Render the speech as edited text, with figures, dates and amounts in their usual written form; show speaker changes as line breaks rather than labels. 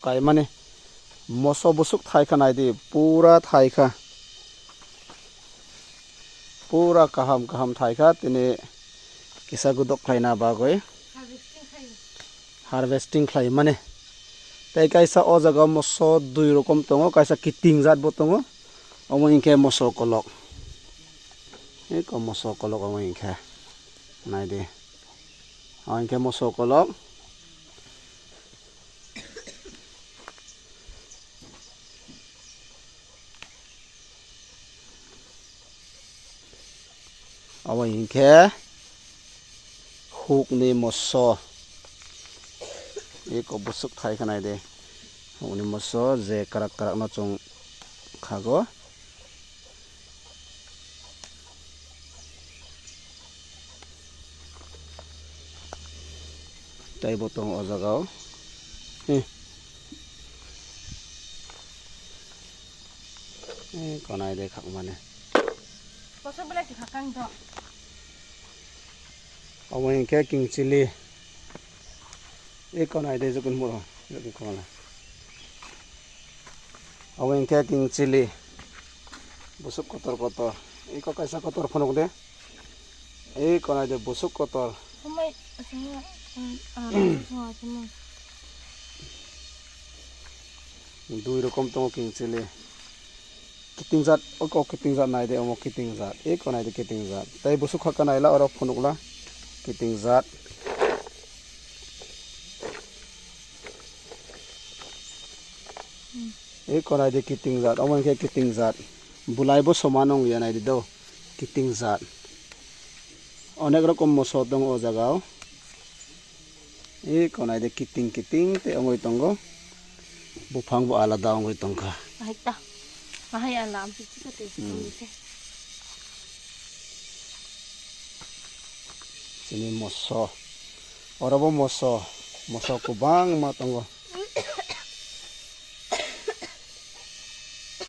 Kai mani moso busuk thai kha nai di pura thai kha pura kaham thai kha tini kisa gudok khlai na ba goi harvesting khlai mani tai kaisa o jaga moso dui rokom tongo kaisa kiting jat bo tongo omo ingke moso kolok ko moso kolok omo ingke nai di ingke moso kolok omo ingke huk ni moso ko busuk thai kha nai de huk ni moso je karak no chung khago tai botong o jagao konai de khak mane
Koso bela ki khakang to.
omo ingke king chili konai de jukun mo jukun kona omo ingke king chili busuk kotor ko kaisa kotor phonok de konai de busuk kotor
Umay asama asama.
dui rokom tongo king chili kiting zat ko kiting zat nai de omo kiting zat konai de kiting zat tai busuk khaka nai la oro phonok la kiting zat konai de kiting zat omo ingke kiting zat bulai bo somanong ya nai de do kiting zat onek rokom moso dong o jagao konai de kiting te ongoi tongo bufang bo alada ongoi tongkha
Mahita. Mahay alam pichi ka te.
sini moso oro bo moso kubang ma tongo